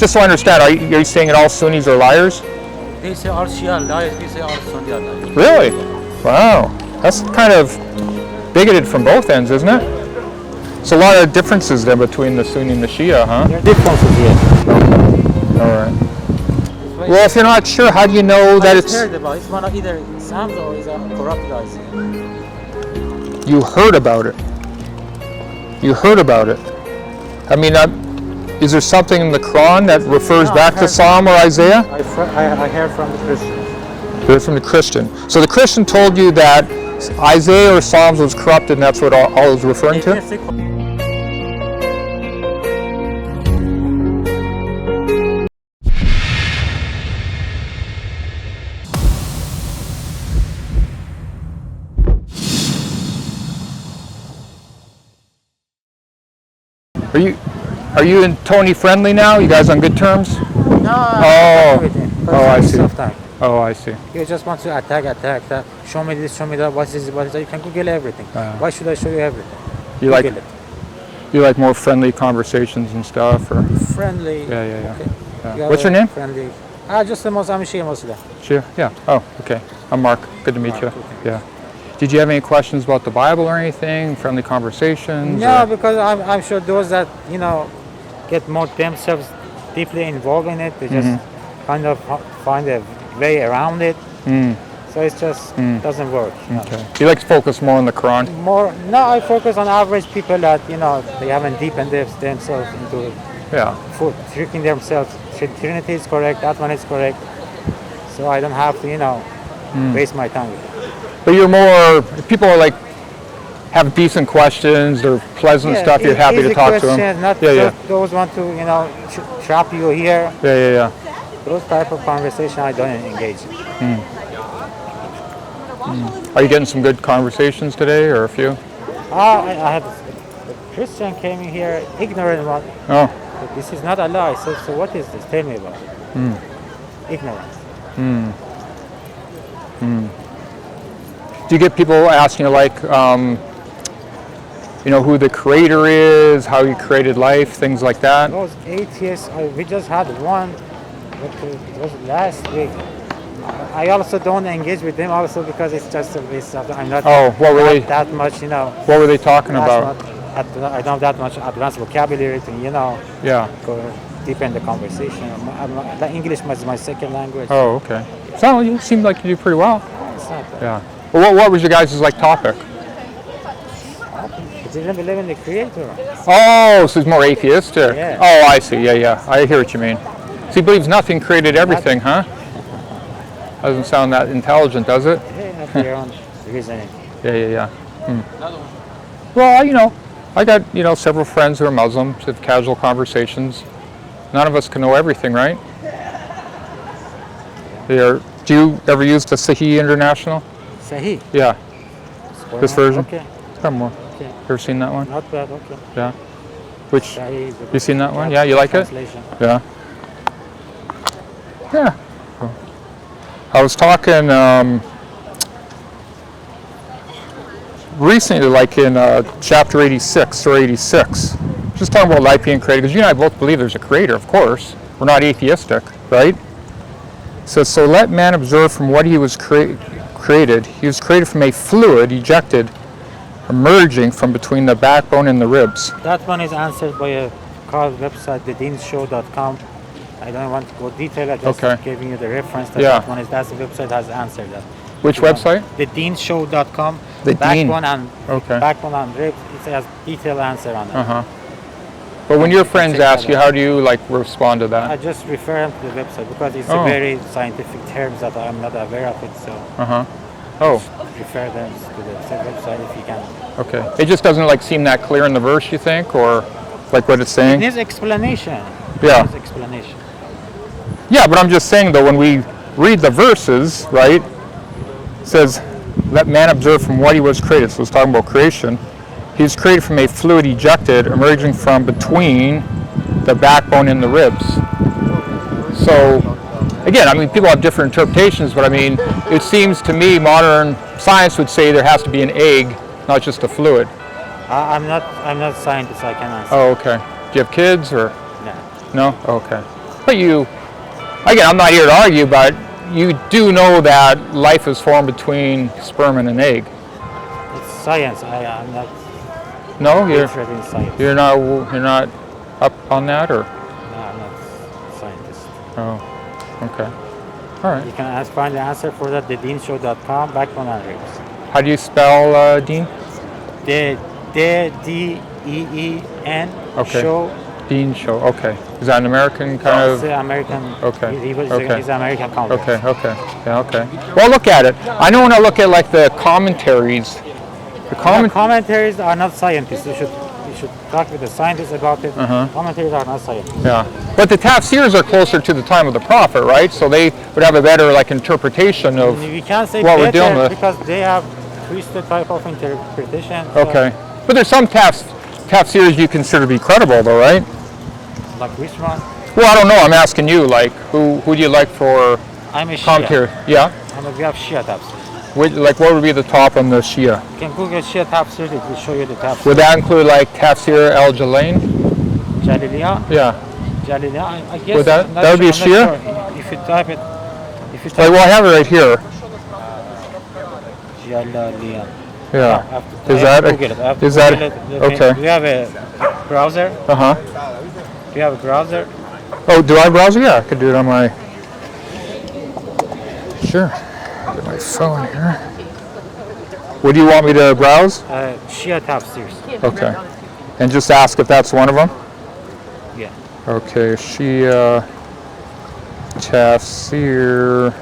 Just so I understand, are you saying that all Sunnis are liars? They say all Shia liars, we say all Sunni are liars. Really? Wow. That's kind of bigoted from both ends, isn't it? There's a lot of differences there between the Sunni and the Shia, huh? There are differences here. All right. Well, if you're not sure, how do you know that it's... heard about it. It's one of either Psalms or is a corrupt guys. You heard about it. You heard about it. I mean, is there something in the Quran that refers back to Psalm or Isaiah? I heard from the Christian. You heard from the Christian. So the Christian told you that Isaiah or Psalms was corrupted, and that's what all it was referring to? Are you and Tony friendly now? You guys on good terms? No. Oh, I see. Oh, I see. You just want to attack. Show me this, show me that. What is that? You can Google everything. Why should I show you everything? You like more friendly conversations and stuff, or? Friendly. Yeah. Okay. Yeah. What's your name? Friendly. Just the most. I'm Shia Muslim. Shia? Yeah. Oh, okay. I'm Mark. Good to meet you. Yeah. Did you have any questions about the Bible or anything? Friendly conversations? No, because I'm sure those that get more themselves deeply involved in it, they just kind of find a way around it. So it just doesn't work. Okay. You like to focus more on the Quran? I focus on average people that they haven't deepened themselves into tricking themselves. Trinity is correct, that one is correct. So I don't have to waste my time with it. But you're more, people are like, have decent questions, they're pleasant stuff, you're happy to talk to them. Not those want to, trap you here. Yeah. Those type of conversation I don't engage in. Are you getting some good conversations today, or a few? I had a Christian came in here, ignorant one. Oh. But this is not a lie. So what is this? Tell me about it. Ignorance. Do you get people asking you, like, who the creator is, how he created life, things like that? Those atheists, we just had one, it was last week. I also don't engage with them also because it's just a waste of time. I'm not that much, What were they talking about? I don't have that much advanced vocabulary to, go deep in the conversation. English was my second language. Oh, okay. So you seem like you do pretty well. It's not bad. Yeah. Well, what was your guys' topic? He didn't believe in the creator. Oh, so he's more atheistic. Yeah. Oh, I see. Yeah. I hear what you mean. So he believes nothing created everything, huh? Doesn't sound that intelligent, does it? Yeah, have your own reasoning. Yeah. Well, I got, several friends who are Muslims, have casual conversations. None of us can know everything, right? Do you ever use the Sahih International? Sahih? Yeah. This version? Okay. Come more. Okay. Ever seen that one? Not bad, okay. Yeah. Which, Sahih, you seen that one? Yeah, you like it? Yeah. Yeah. Cool. I was talking recently, like in chapter 86 or 86, just talking about life being created, because you and I both believe there's a creator, of course. We're not atheistic, right? So let man observe from what he was created. He was created from a fluid ejected, emerging from between the backbone and the ribs. That one is answered by a website, thedinshow.com. I don't want to go detail. I just giving you the reference. That one is. That's the website has answered that. Which website? Thedinshow.com. The backbone and ribs. It has detailed answer on it. But when your friends ask you, how do you respond to that? I just refer them to the website because it's a very scientific terms that I'm not aware of it. So refer them to the website if you can. Okay. It just doesn't seem that clear in the verse, you think, or what it's saying? It needs explanation. Yeah. It needs explanation. Yeah, but I'm just saying though, when we read the verses, right, it says, let man observe from what he was created. So it's talking about creation. He was created from a fluid ejected, emerging from between the backbone and the ribs. So, again, people have different interpretations, but it seems to me modern science would say there has to be an egg, not just a fluid. I'm not a scientist, so I can't answer. Oh, okay. Do you have kids or? No. No? Okay. But again, I'm not here to argue, but you do know that life is formed between sperm and an egg. It's science. I'm not No, interested in science. you're not up on that, or? No, I'm not a scientist. Oh, okay. All right. You can find the answer for that at thedeenshow.com, backbone and ribs. How do you spell Dean? D-E-E-N Okay. show. Dean Show. Okay. Is that an American kind It's of? American. Okay. He's an American convert. Okay. Okay. Yeah. Okay. Well, look at it. I know when I look at like the commentaries, the Commentaries are not scientists. You should talk with the scientists about it. Commentaries are not scientists. Yeah. But the tafsirs are closer to the time of the Prophet, right? So they would have a better like interpretation of We can't say what better we're dealing with. because they have twisted type of interpretation. So Okay. But there's some tafsirs you consider to be credible, though, right? like which one? Well, I don't know. I'm asking you. Like, who do you like for I'm a Shia. commentary? Yeah. We have Shia tafsir. What would be the top on the Shia? You can Google Shia tafsir. It will show you the tafsir. Would that include like Tafsir al-Jalain? Jaliliya. Yeah. Jaliliya. I guess Would that would be a I'm not Shia? sure. If you type it, Like, well, I have it right here. Jaliliya. Yeah. Is I that have to Google it. I have to is that Google it. okay? Do you have a browser? Uh-huh. Do you have a browser? Oh, do I browse? Yeah, I could do it on my. Sure. Get my phone here. What do you want me to browse? Shia tafsirs. Okay. And just ask if that's one of them? Yeah. Okay, Shia Tafsir.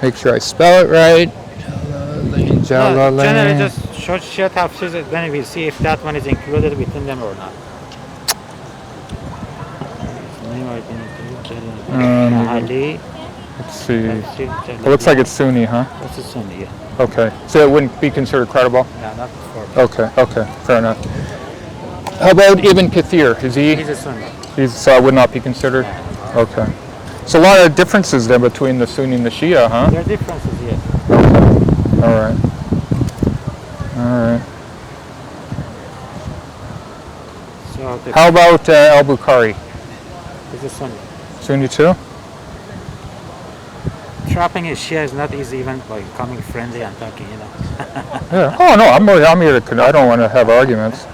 Make sure I spell it right. Generally just short Shia tafsirs, then we'll see if that one is included within them or not. Let's see. It looks like it's Sunni, huh? It's a Sunni, yeah. Okay. So it wouldn't be considered credible? No, not before. Okay, okay. Fair enough. How about Ibn Kathir? Is he? He's a Sunni. So would not be considered? Okay. So a lot of differences there between the Sunni and the Shia, huh? There are differences, yes. All right. All right. So How about al-Bukhari? he's a Sunni. Sunni too? Trapping a Shia is not easy, even by becoming friendly and talking, you know. Yeah. Oh no, I'm here to. I don't want to have arguments.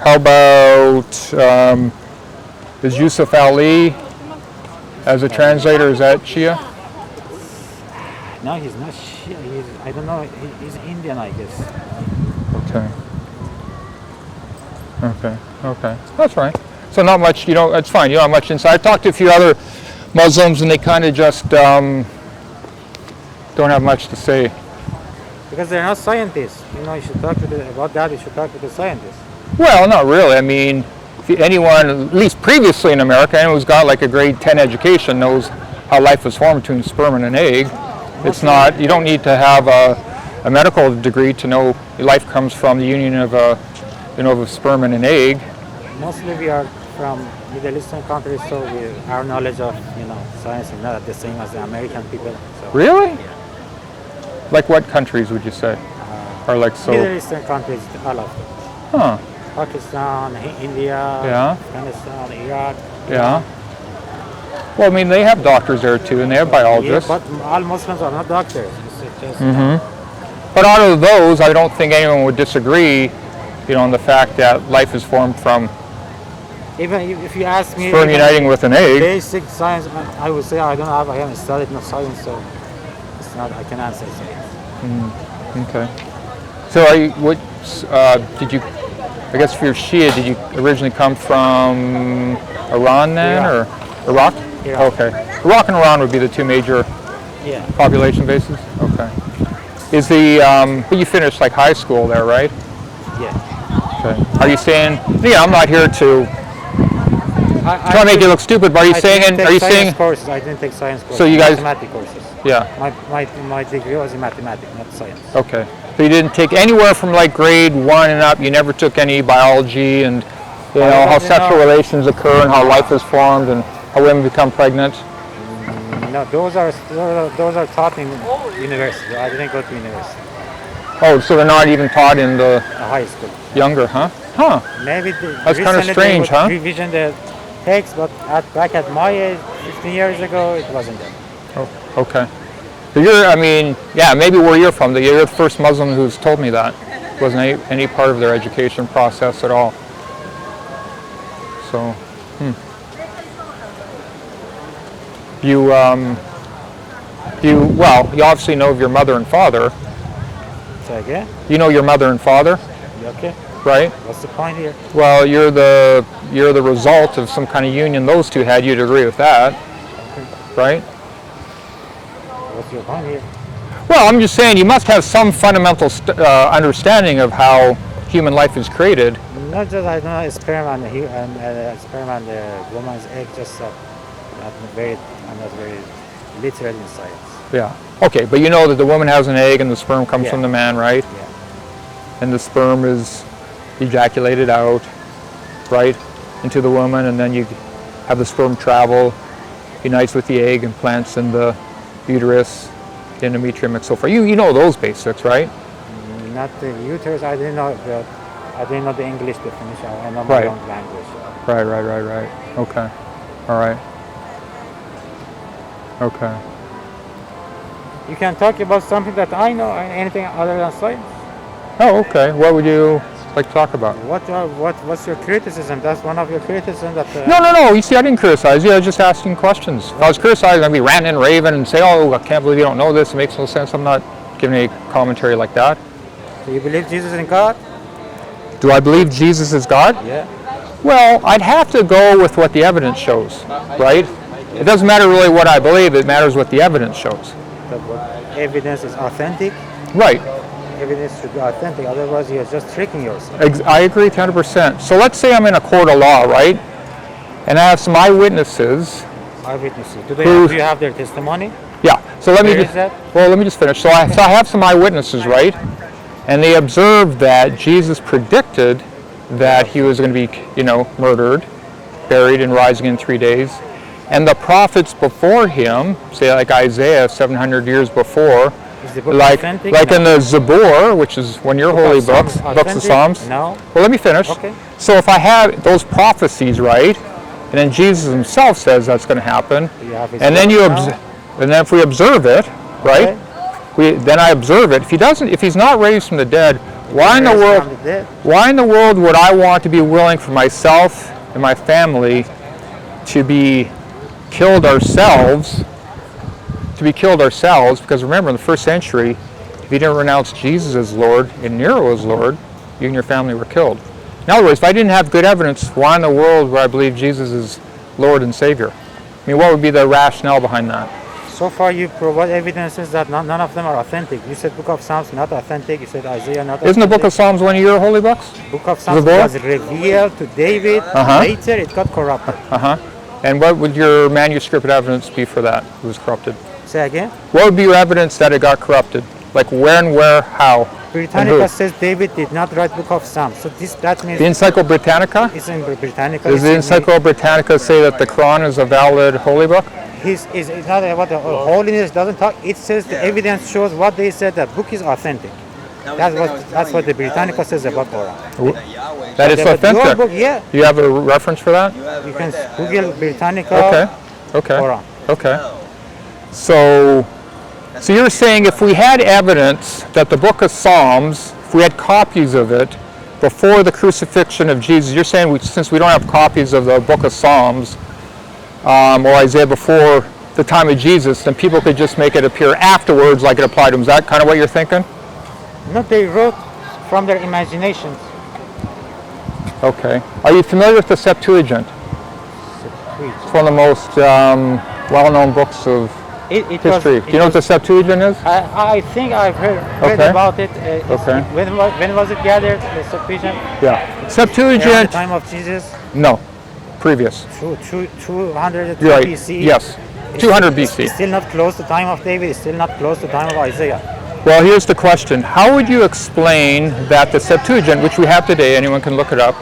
How about is Yusuf Ali as a translator? Is that Shia? No, he's not Shia. I don't know. He's Indian, I guess. Okay. Okay. Okay. That's fine. So not much. It's fine. You don't have much insight. I talked to a few other Muslims, and they kind of just don't have much to say. Because they're not scientists. You should talk about that. You should talk to the scientists. Well, not really. I mean, anyone, at least previously in America, anyone who's got like a grade 10 education knows how life was formed between sperm and an egg. It's not. You don't need to have a medical degree to know life comes from the union of a sperm and an egg. Mostly we are from Middle Eastern countries, so our knowledge of science is not the same as the American people. So. Really? Yeah. Like what countries would you say? Or like so? Middle Eastern countries, all of them. Huh. Pakistan, India, Afghanistan, Iraq. Yeah. Well, I mean, they have doctors there too, and they have biologists. Yeah, but all Muslims are not doctors. It's just, But out of those, I don't think anyone would disagree, on the fact that life is formed from even if you ask me, sperm uniting with an egg. Basic science, I would say I haven't studied no science, so it's not. I can answer science. Okay. So, did you? I guess if you're Shia, did you originally come from Iran then, or Iraq? Iraq. Okay. Iraq and Iran would be the two major population bases. Okay. Is but you finished like high school there, right? Yeah. Okay. Are you saying? Yeah, I'm not here to try to make you look stupid, but are you saying? Courses. I didn't take science courses. So you guys? Mathematics courses. Yeah. My degree was in mathematics, not science. Okay. So you didn't take anywhere from like grade 1 and up. You never took any biology and how sexual relations occur and how life is formed and how women become pregnant. No, those are taught in university. I didn't go to university. Oh, so they're not even taught in the High school. younger, huh? Huh. Maybe That's kind of strange, huh? Revision the text, but back at my age, 15 years ago, it wasn't there. Oh, okay. So maybe where you're from, you're the first Muslim who's told me that. It wasn't any part of their education process at all. So, You obviously know of your mother and father. Say again? You know your mother and father, You okay? right? What's the point here? Well, you're the result of some kind of union those two had. You'd agree with that, right? What's your point here? Well, I'm just saying you must have some fundamental understanding of how human life is created. Not just I don't know sperm and the woman's egg. Just I'm not very literal in science. Yeah. Okay, but you know that the woman has an egg and the sperm comes from the man, right? Yeah. And the sperm is ejaculated out, right, into the woman, and then you have the sperm travel, unites with the egg and plants in the uterus, the endometrium, and so forth. You know those basics, right? Not the uterus. I didn't know the English definition. I know my own language. Right. Okay. All right. Okay. You can talk about something that I know, anything other than science. Oh, okay. What would you like to talk about? What's your criticism? That's one of your criticisms. No. You see, I didn't criticize you. I was just asking questions. If I was criticizing, I'd be ranting and raving and say, "Oh, I can't believe you don't know this. It makes no sense." I'm not giving any commentary like that. Do you believe Jesus is God? Do I believe Jesus is God? Yeah. Well, I'd have to go with what the evidence shows, right? It doesn't matter really what I believe. It matters what the evidence shows. But evidence is authentic. Right. Evidence should be authentic. Otherwise, you're just tricking yourself. I agree 100%. So let's say I'm in a court of law, right? And I have some eyewitnesses. Eyewitnesses. Do you have their testimony? Yeah. So let me just finish. So I have some eyewitnesses, right? And they observed that Jesus predicted that he was going to be, murdered, buried, and rising in 3 days. And the prophets before him, say like Isaiah 700 years before, like in the Zabur, which is one of your holy books of Psalms. No. Well, let me finish. Okay. So if I have those prophecies, right, and then Jesus himself says that's going to happen, and then and then if we observe it, right, then I observe it. If he's not raised from the dead, why in the world would I want to be willing for myself and my family to be killed ourselves? Because remember, in the first century, if you didn't renounce Jesus as Lord and Nero as Lord, you and your family were killed. In other words, if I didn't have good evidence, why in the world would I believe Jesus is Lord and Savior? I mean, what would be the rationale behind that? So far, you provide evidences that none of them are authentic. You said Book of Psalms not authentic. You said Isaiah not authentic. Isn't the Book of Psalms one of your holy books? Book of Psalms was revealed to David. Later, it got corrupted. And what would your manuscript evidence be for that? It was corrupted. Say again? What would be your evidence that it got corrupted? Like when, where, how? Britannica says David did not write Book of Psalms. So that means... The Encyclo Britannica? It's in Britannica. Does the Encyclo Britannica say that the Quran is a valid holy book? It's not about the holiness. Doesn't talk. It says the evidence shows what they said. The book is authentic. That's what the Britannica says about Quran. That is authentic. Your book, yeah. Do you have a reference for that? You can Google Britannica. Okay. Quran. Okay. So you're saying if we had evidence that the Book of Psalms, if we had copies of it before the crucifixion of Jesus, you're saying since we don't have copies of the Book of Psalms or Isaiah before the time of Jesus, then people could just make it appear afterwards like it applied to them. Is that kind of what you're thinking? No, they wrote from their imaginations. Okay. Are you familiar with the Septuagint? It's one of the most well-known books of history. Do you know what the Septuagint is? I think I've read about it. When was it gathered, the Septuagint? Yeah. Septuagint. Around the time of Jesus? No. Previous. 200 right. BC? Yes. 200 BC. It's still not close to the time of David. It's still not close to the time of Isaiah. Well, here's the question. How would you explain that the Septuagint, which we have today, anyone can look it up,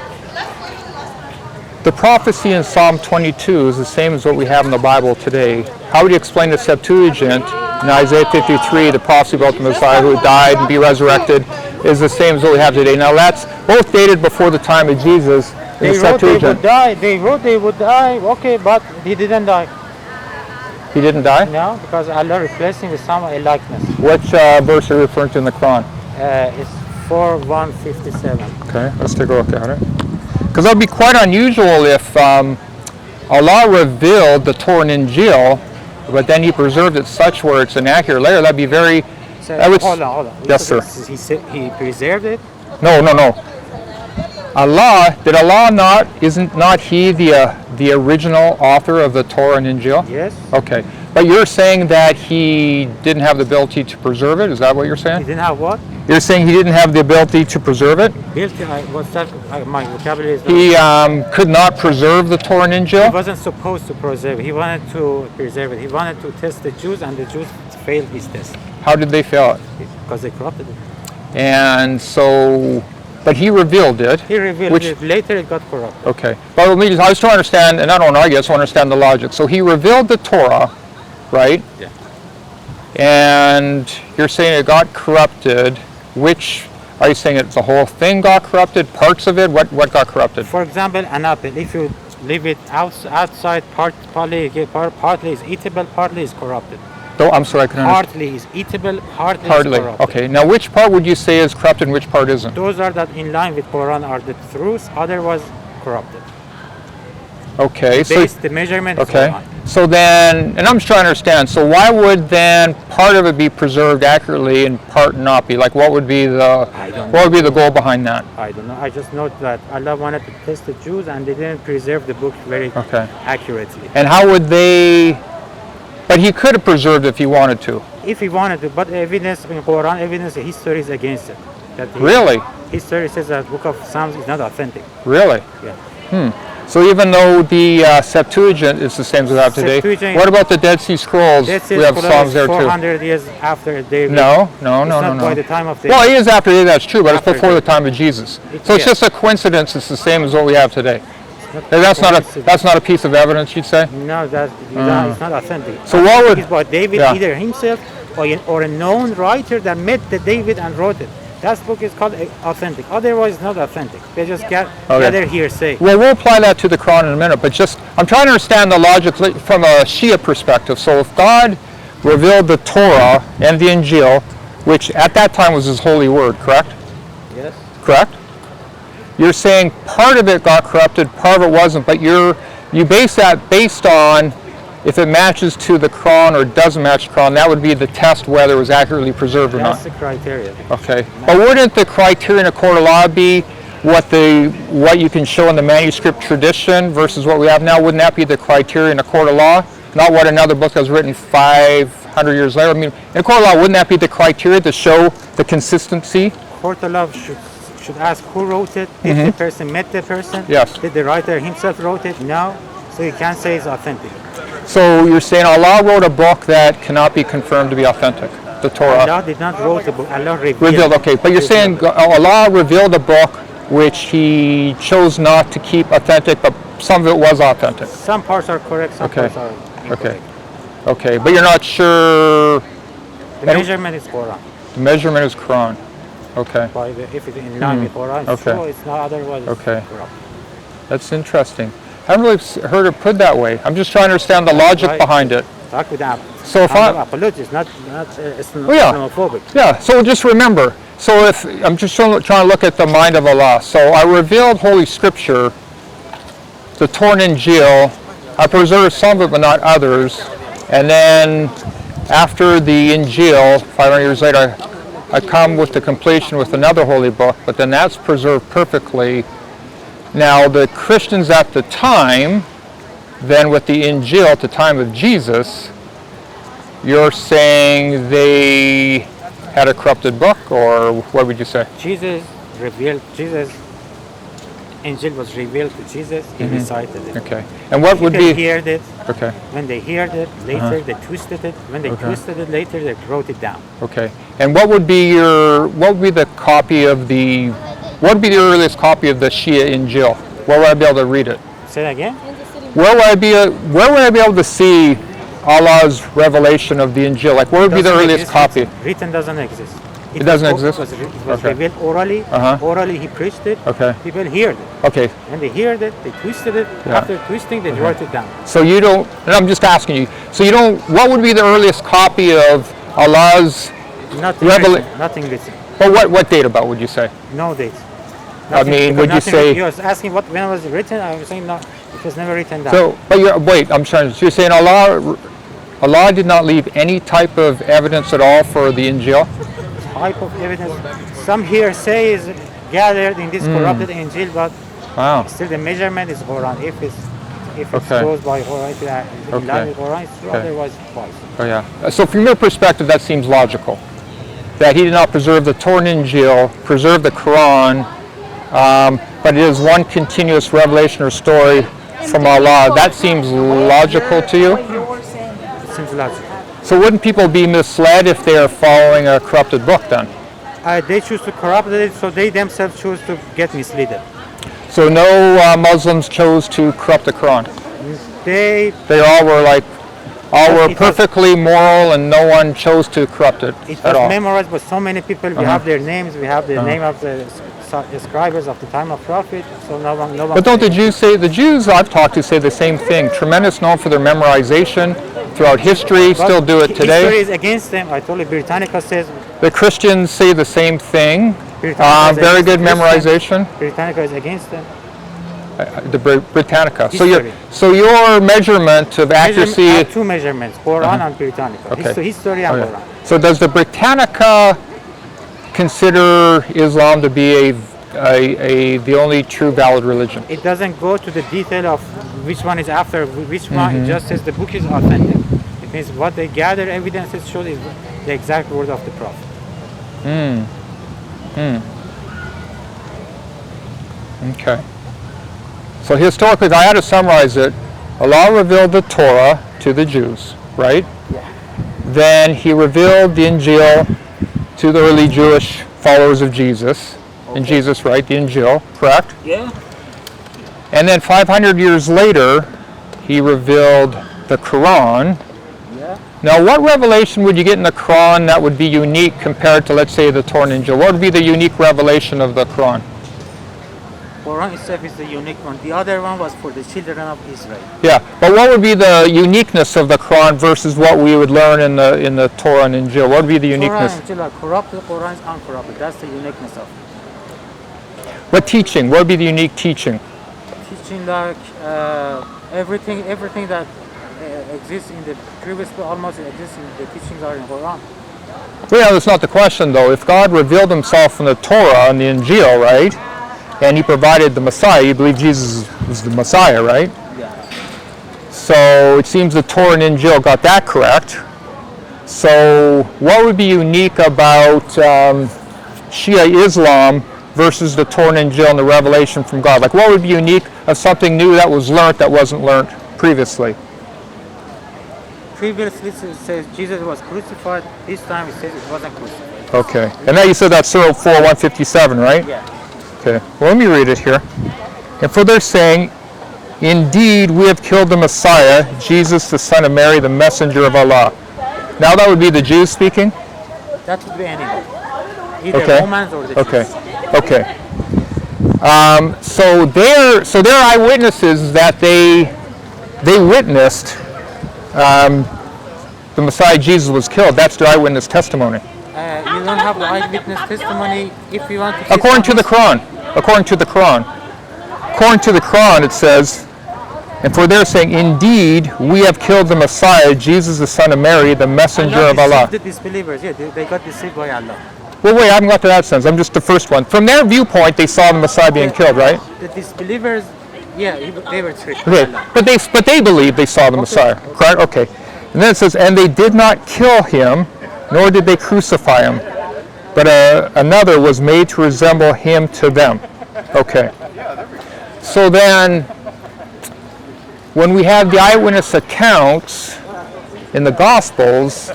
The prophecy in Psalm 22 is the same as what we have in the Bible today. How would you explain the Septuagint in Isaiah 53, the prophecy about the Messiah who would die and be resurrected, is the same as what we have today? Now that's both dated before the time of Jesus in the Septuagint. They would die. They wrote they would die. Okay, but he didn't die. He didn't die? No, because Allah replaced him with some likeness. Which verse are you referring to in the Quran? It's 4:157. Okay, let's take a look at it. Because that would be quite unusual if Allah revealed the Torah and Injil, but then He preserved it such where it's inaccurate later. That'd be very. So, that would, hold on. yes, sir. He said He preserved it. No. Allah, did Allah not? Isn't not He the original author of the Torah and Injil? Yes. Okay, but you're saying that He didn't have the ability to preserve it. Is that what you're saying? He didn't have what? You're saying He didn't have the ability to preserve it? What's that? My vocabulary is not. He could not preserve the Torah and He Injil? wasn't supposed to preserve it. He wanted to preserve it. He wanted to test the Jews, and the Jews failed his test How did they fail it? because they corrupted it. And so, but He revealed it. He revealed Which- it. Later it got corrupted. Okay. But I was trying to understand, and I don't know, I guess I understand the logic. So He revealed the Torah, right? Yeah. And you're saying it got corrupted. Which, are you saying the whole thing got corrupted? Parts of it? What got corrupted? For example, an apple. If you leave it outside, partly is eatable, partly is corrupted. Oh, I'm sorry, I couldn't understand. Partly is eatable, partly Partly. is corrupted. Okay. Now, which part would you say is corrupted and which part isn't? Those are that in line with Quran are the truths, otherwise corrupted. Okay. The measurement is Okay. Quran. So then, and I'm just trying to understand, so why would then part of it be preserved accurately and part not be? Like what would be the goal behind that? I don't know. I just know that Allah wanted to test the Jews and they didn't preserve the book very accurately. And how would they, but He could have preserved it if He wanted to. If he wanted to, but evidence in Quran, history is against it. Really? History says that book of Psalms is not authentic. Really? Yeah. So even though the Septuagint is the same as we have today, what about the Dead Sea Scrolls? We have Psalms there too. 400 years after David. No. By the time of David. Well, it is after David, that's true, but it's After before the David. time of Jesus. So it's just a coincidence. It's the same as what we have today. That's not a piece of evidence, you'd say? No, it's not authentic. So what would? It's about David, either himself or a known writer that met the David and wrote it. That book is called authentic. Otherwise, it's not authentic. They just gather hearsay. Well, we'll apply that to the Quran in a minute, but I'm trying to understand the logic from a Shia perspective. So if God revealed the Torah and the Injil, which at that time was His holy word, correct? Yes. Correct? You're saying part of it got corrupted, part of it wasn't, but you base that based on if it matches to the Quran or doesn't match the Quran. That would be the test whether it was accurately preserved or not. That's the criteria. Okay. But wouldn't the criteria in a court of law be what you can show in the manuscript tradition versus what we have now? Wouldn't that be the criteria in a court of law? Not what another book that was written 500 years later. I mean, in a court of law, wouldn't that be the criteria to show the consistency? Court of law should ask who wrote it. Did the person met the person? Yes. Did the writer himself wrote it? No. So you can't say it's authentic. So you're saying Allah wrote a book that cannot be confirmed to be authentic, the Torah. Allah did not wrote the book. Allah revealed. Okay, but you're saying Allah revealed a book which He chose not to keep authentic, but some of it was authentic. Some parts are correct, some parts are incorrect. Okay, but you're not sure. The measurement is Quran. The measurement is Quran. Okay. If it's in line with Quran, it's true. It's not otherwise. Okay. That's interesting. I haven't really heard it put that way. I'm just trying to understand the logic behind it. Talk with them. So if I'm apologist, not Islamophobic. Yeah. So just remember. So if I'm just trying to look at the mind of Allah. So I revealed Holy Scripture, the Torah and Injil. I preserved some of it, but not others. And then after the Injil, 500 years later, I come with the completion with another holy book. But then that's preserved perfectly. Now, the Christians at the time, then with the Injil at the time of Jesus, you're saying they had a corrupted book, or what would you say? Injil was revealed to Jesus, He recited it. Okay. And what would People be... heard it. Okay. When they heard it, later they twisted it. When they twisted it, later they wrote it down. Okay. And what would be the copy of the... What would be the earliest copy of the Shia Injil? Where would I be able to read it? Say it again. Where would I be able to see Allah's revelation of the Injil? Like, where would be the Doesn't earliest exist. copy? Written doesn't exist. It doesn't exist? It was Okay. revealed orally. Uh-huh. Orally, he preached it. Okay. People heard it. Okay. When they heard it, they twisted it. Yeah. After twisting, they wrote it down. So you don't, and I'm just asking you, so you don't, what would be the earliest copy of Allah's, Nothing Revela- written. Nothing written. well, what date about would you say? No date. I mean, because would you nothing say- You was asking what when was it written? I was saying no. It was never written down. So, but wait, I'm trying, so you're saying Allah did not leave any type of evidence at all for the Injil? Type of evidence. Some hearsay is gathered in this corrupted Injil, but Wow. still the measurement is Quran. If it Okay. goes by Quran, if it's in line with Quran, it's true. Okay. Otherwise, false. Oh yeah. So from your perspective, that seems logical. That he did not preserve the Torah and Injil, preserve the Quran, but it is one continuous revelation or story from Allah. That seems logical to you? It seems logical. So wouldn't people be misled if they are following a corrupted book then? They choose to corrupt it, so they themselves choose to get misled. So no Muslims chose to corrupt the Quran. They They all were It was- perfectly moral, and no one chose to corrupt it It at was all. memorized by so many people. We have their names. We have the name of the scribes of the time of Prophet. So no one. But don't the Jews say, the Jews I've talked to say the same thing, tremendous known for their memorization throughout history, still do it History today. is against them. I told you, Britannica says. The Christians say the same thing, Britannica is very against good Christians. memorization, Britannica is against them. the Britannica. History. So your measurement of accuracy, I have two measurements: Quran and Britannica. Okay. History and Okay. Quran. So does the Britannica consider Islam to be the only true valid religion? It doesn't go to the detail of which one is after which one. Mm-hmm. It just says the book is authentic. It means what they gather evidences shows is the exact word of the Prophet. Okay. So historically, if I had to summarize it, Allah revealed the Torah to the Jews, right? Yeah. Then he revealed the Injil to the early Jewish followers of Jesus. And Jesus, right? The Injil, correct? Yeah. And then 500 years later, he revealed the Quran. Yeah. Now, what revelation would you get in the Quran that would be unique compared to, let's say, the Torah and Injil? What would be the unique revelation of the Quran? Quran itself is the unique one. The other one was for the children of Israel. Yeah, but what would be the uniqueness of the Quran versus what we would learn in the Torah and Injil? What would be the uniqueness? Quran and Injil are corrupted. Quran is uncorrupted. That's the uniqueness of it. What teaching? What would be the unique teaching? Teaching like everything that exists in the previous book, almost exists in the teachings are in Quran. Well, yeah, that's not the question, though. If God revealed himself in the Torah and the Injil, right, and he provided the Messiah, you believe Jesus was the Messiah, right? Yeah. So it seems the Torah and Injil got that correct. So what would be unique about Shia Islam versus the Torah and Injil and the revelation from God? Like, what would be unique of something new that was learnt that wasn't learnt previously? Previously it says Jesus was crucified. This time it says it wasn't crucified. Okay. And now you said that's Surah 4, 157, right? Yeah. Okay. Well, let me read it here. And for they're saying, indeed, we have killed the Messiah, Jesus, the son of Mary, the messenger of Allah. Now that would be the Jews speaking? That would be anybody. Either Okay. Romans or the Okay. Jews. Okay. So they're eyewitnesses that they witnessed the Messiah Jesus was killed. That's their eyewitness testimony. You don't have the eyewitness testimony if you want to. According to the Quran. According to the Quran. According to the Quran, it says, and for they're saying, indeed, we have killed the Messiah, Jesus, the son of Mary, the messenger of Allah. The disbelievers, yeah, they got deceived by Allah. Well, wait, I haven't got to that sense. I'm just the first one. From their viewpoint, they saw the Messiah being killed, right? The disbelievers, yeah, they were tricked. Okay, by Allah. but they believed they saw the Messiah, correct? Okay. And then it says, and they did not kill him, nor did they crucify him, but another was made to resemble him to them. Okay. So then, when we have the eyewitness accounts in the Gospels,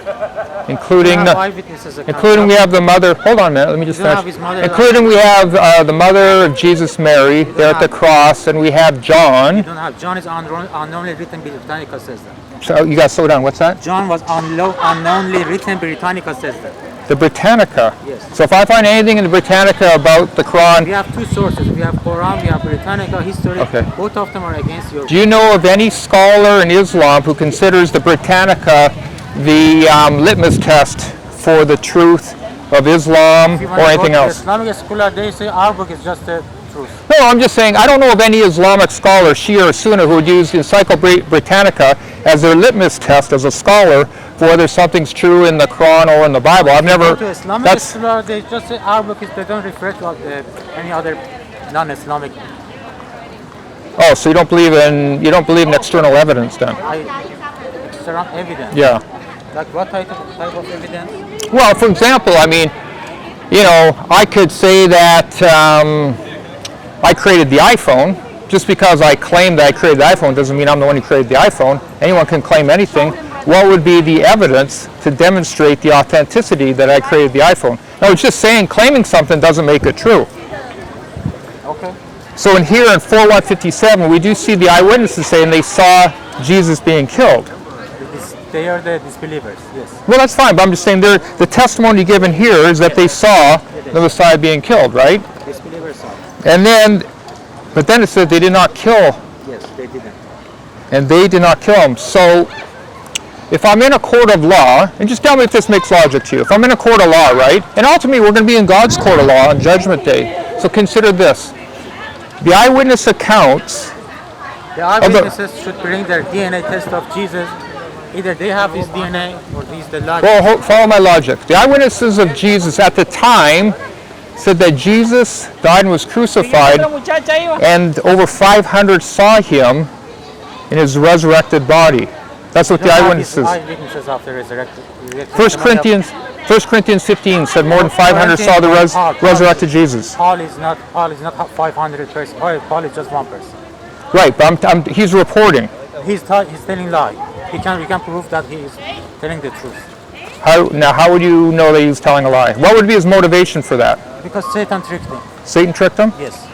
including eyewitnesses account. including we have the mother. Hold on a minute. Let me just don't have finish. his mother. Including we have the mother of Jesus, Mary, there at the cross, and we have John. You don't have. John is unknownly written. Britannica says that. So you got to slow down. What's that? John was unknownly written. Britannica says that. The Britannica. Yes. So if I find anything in the Britannica about the Quran, We have two sources. We have Quran. We have Britannica history. Okay. Both of them are against your. do you know of any scholar in Islam who considers the Britannica the litmus test for the truth of Islam If you want or to anything go to else? Islamic scholar, they say our book is just the truth. No, I'm just saying I don't know of any Islamic scholar, Shia or Sunni, who would use the Encyclopedia Britannica as their litmus test as a scholar for whether something's true in the Quran or in the Bible. I've never. Go to Islamic That's scholar, they just say our book is. They don't refer to any other non-Islamic. oh, so you don't believe in external evidence then? External evidence. Yeah. Like what type of evidence? Well, for example, I mean, I could say that I created the iPhone. Just because I claim that I created the iPhone doesn't mean I'm the one who created the iPhone. Anyone can claim anything. What would be the evidence to demonstrate the authenticity that I created the iPhone? No, it's just saying claiming something doesn't make it true. Okay. So in here in 4157, we do see the eyewitnesses saying they saw Jesus being killed. They are the disbelievers. Yes. Well, that's fine, but I'm just saying the testimony given here is that they saw the Messiah being killed, right? Disbelievers saw. But then it said they did not kill, Yes, they didn't. and they did not kill him. So if I'm in a court of law, and just tell me if this makes logic to you. If I'm in a court of law, right, and ultimately we're going to be in God's court of law on Judgment Day. So consider this. The eyewitness accounts. The eyewitnesses should bring their DNA test of Jesus. Either they have his DNA or he's the logic. Well, follow my logic. The eyewitnesses of Jesus at the time said that Jesus died and was crucified, and over 500 saw him in his resurrected body. That's what the eyewitnesses. Eyewitnesses of the resurrected. 1 Corinthians 15 said more than 500 saw the resurrected Jesus. Paul is not 500 person. Paul is just one person. Right, but he's reporting. He's telling lie. We can prove that he is telling the truth. How would you know that he was telling a lie? What would be his motivation for that? Because Satan tricked him. Satan tricked him? Yes.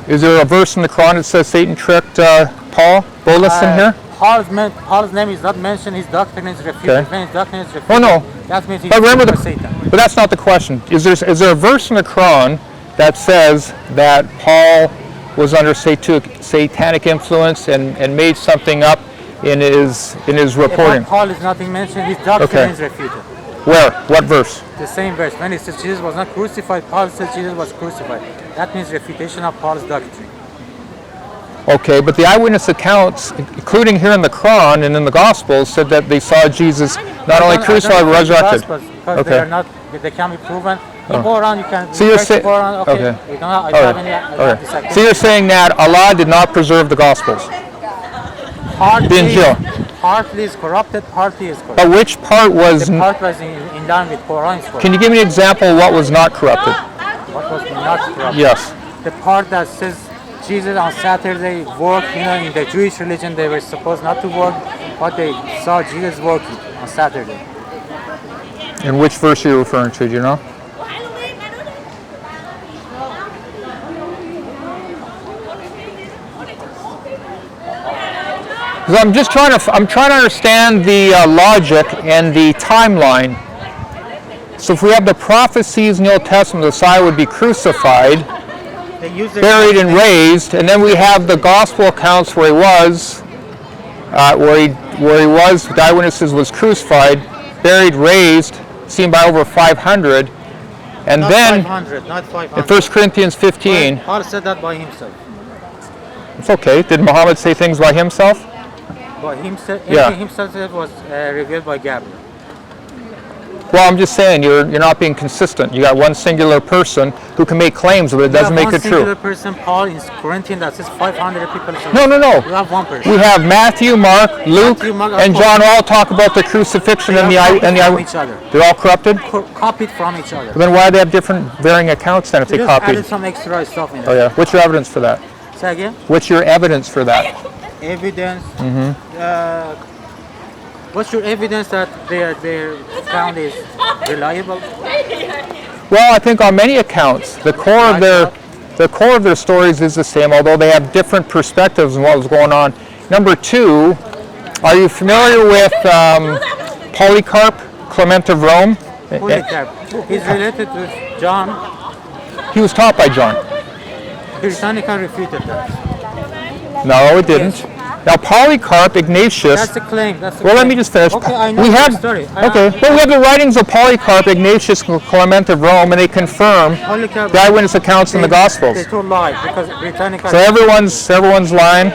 Is there a verse in the Quran that says Satan tricked Paul? Bolus in here? Paul's name is not mentioned. His doctrine is refuted. Okay. When his doctrine is refuted, Oh no. that means he's But remember Satan. but that's not the question. Is there a verse in the Quran that says that Paul was under satanic influence and made something up in his reporting? If Paul is nothing mentioned, his doctrine is refuted. Where? What verse? The same verse. When it says Jesus was not crucified, Paul says Jesus was crucified. That means refutation of Paul's doctrine. Okay, but the eyewitness accounts, including here in the Quran and in the Gospels, said that they saw Jesus not only crucified but resurrected. Because they can be proven. In Quran, you can. So you're saying, okay. We don't have any. So you're saying that Allah did not preserve the Gospels. Partly is corrupted, partly is corrupted. But which part was? The part was in line with Quran. Can you give me an example of what was not corrupted? What was not corrupted? Yes. The part that says Jesus on Saturday worked. In the Jewish religion, they were supposed not to work, but they saw Jesus working on Saturday. And which verse are you referring to? Do you know? Because I'm trying to understand the logic and the timeline. So if we have the prophecies in the Old Testament, the Messiah would be crucified, buried and raised, and then we have the gospel accounts where he was, the eyewitnesses was crucified, buried, raised, seen by over 500, and not then 500, not 500. in 1 Corinthians 15, Paul said that by himself. it's okay. Did Muhammad say things by himself? By himself, everything himself said was revealed by Gabriel. Well, I'm just saying you're not being consistent. You got one singular person who can make claims, but it doesn't make it true. One singular person, Paul, in Corinthians that says 500 people. No. You have one person. We have Matthew, Mark, Luke, and John all talk about the crucifixion and the each other. They're all corrupted? Copied from each other. Then why do they have different varying accounts then if they copied? Added some extra stuff in it. Oh yeah. What's your evidence for that? Say again? What's your evidence for that? Evidence. What's your evidence that their account is reliable? Well, I think on many accounts, the core of their stories is the same, although they have different perspectives on what was going on. Number two, are you familiar with Polycarp, Clement of Rome? Polycarp. He's related to John. He was taught by John. Britannica refuted that. No, it didn't. Yes. Now, Polycarp, Ignatius. That's the claim. Let me just finish. Okay, I know we the have story. we have the writings of Polycarp, Ignatius, Clement of Rome, and they confirm the eyewitness accounts in the Gospels. They told lie because Britannica. So everyone's lying,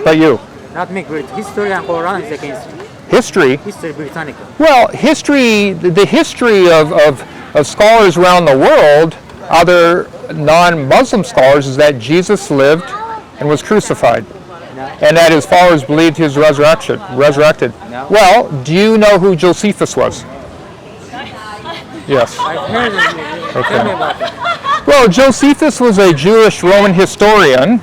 but you. Not me. History and Quran is against me. History. History Britannica. Well, the history of scholars around the world, other non-Muslim scholars, is that Jesus lived and was crucified. No. And that his followers believed he was resurrected. No. Well, do you know who Josephus was? Yes. I've heard of you. Okay. Tell me about that. Well, Josephus was a Jewish Roman historian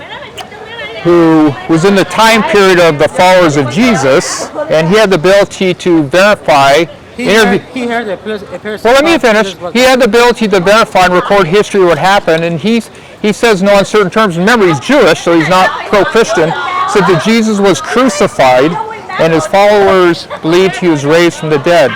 who was in the time period of the followers of Jesus, and he had the ability to verify. He heard a person. Well, let me finish. He had the ability to verify and record history of what happened, and he says in no uncertain terms. Remember, he's Jewish, so he's not pro-Christian. Said that Jesus was crucified, and his followers believed he was raised from the dead.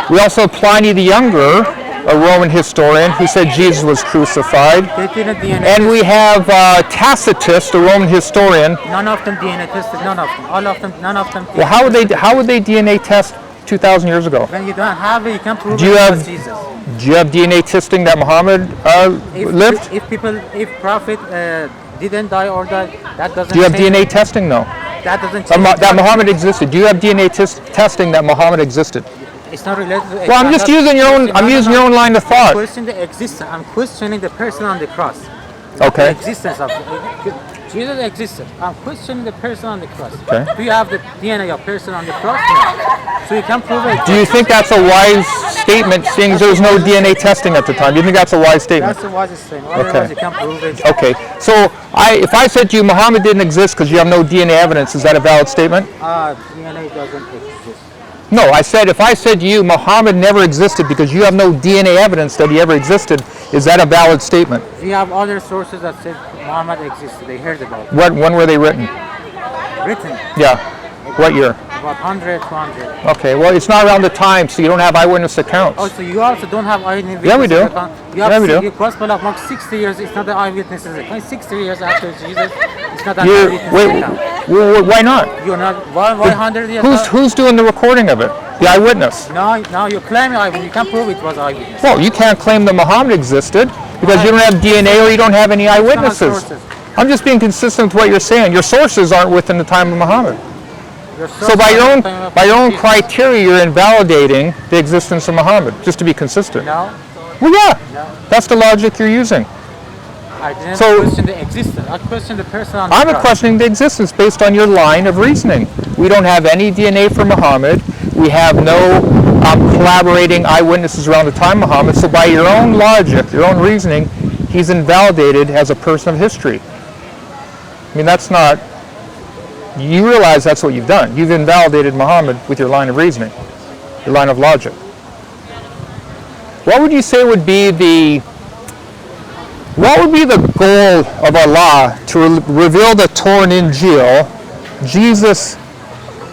We also have Pliny the Younger, a Roman historian, who said Jesus was crucified. And we have Tacitus, the Roman historian. None of them DNA tested. None of them. All of them. None of them. Well, how would they DNA test 2,000 years ago? When you don't have it, you can prove Do you it have- was Jesus. Do you have DNA testing that Muhammad lived? If prophet didn't die or died, that doesn't. Do you have change. DNA testing? No. That doesn't change. That Muhammad existed. Do you have DNA testing that Muhammad existed? It's not related to. Well, I'm just using your own. I'm using your own line of thought. Question the existence. I'm questioning the person on the cross. Okay. The existence of Jesus existed. I'm questioning the person on the cross. Okay. Do you have the DNA of person on the cross? No. So you can prove it. Do you think that's a wise statement, seeing there was no DNA testing at the time? Do you think that's a wise statement? That's the wisest thing. Otherwise, you can prove it. Okay. So if I said to you Muhammad didn't exist because you have no DNA evidence, is that a valid statement? DNA doesn't exist. No, I said if I said to you Muhammad never existed because you have no DNA evidence that he ever existed, is that a valid statement? We have other sources that say Muhammad existed. They heard about it. When were they written? Written. Yeah. What year? About 100, 200. Okay, well, it's not around the time, so you don't have eyewitness accounts. Oh, so you also don't have eyewitness Yeah, we do. account. Yeah, we do. Your Gospel of Mark 60 years, it's not the eyewitnesses account. 60 years after Jesus, it's not an You're, eyewitness account. why not? You're not, why 100 years Who's doing the recording of it? The eyewitness. Now you're claiming eyewitness. You can't prove it was eyewitness. Well, you can't claim that Muhammad existed because you don't have DNA or you don't have any eyewitnesses. Sources. I'm just being consistent with what you're saying. Your sources aren't within the time of Muhammad. So by your own criteria, you're invalidating the existence of Muhammad, just to be consistent. No, Well, yeah, no. that's the logic you're using. I didn't So- question the existence. I questioned the person on the I'm cross. questioning the existence based on your line of reasoning. We don't have any DNA for Muhammad. We have no collaborating eyewitnesses around the time of Muhammad. So by your own logic, your own reasoning, he's invalidated as a person of history. I mean, that's not... You realize that's what you've done. You've invalidated Muhammad with your line of reasoning, your line of logic. What would you say would be the goal of Allah to reveal the Torah and Injil? Jesus,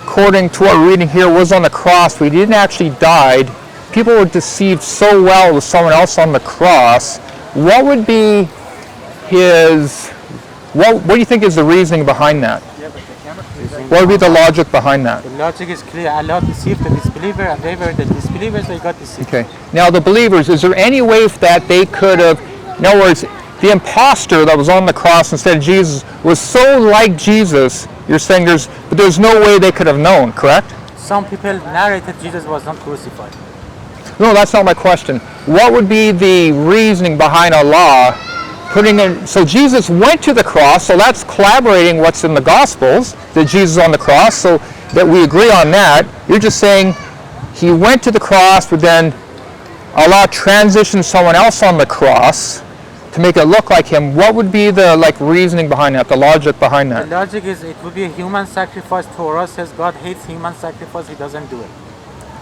according to what we're reading here, was on the cross, but he didn't actually die. People were deceived so well with someone else on the cross. What would be what do you think is the reasoning behind that? What would be the logic behind that? The logic is clear. Allah deceived the disbeliever and they were the disbelievers, they got deceived. Okay. Now the believers, is there any way that they could have, in other words, the imposter that was on the cross instead of Jesus was so like Jesus, you're saying there's no way they could have known, correct? Some people narrated Jesus was not crucified. No, that's not my question. What would be the reasoning behind Allah putting in, so Jesus went to the cross, so that's collaborating what's in the Gospels, that Jesus is on the cross, so that we agree on that. You're just saying he went to the cross, but then Allah transitioned someone else on the cross, to make it look like him, what would be the reasoning behind that, the logic behind that? The logic is it would be a human sacrifice. Torah says God hates human sacrifice. He doesn't do it.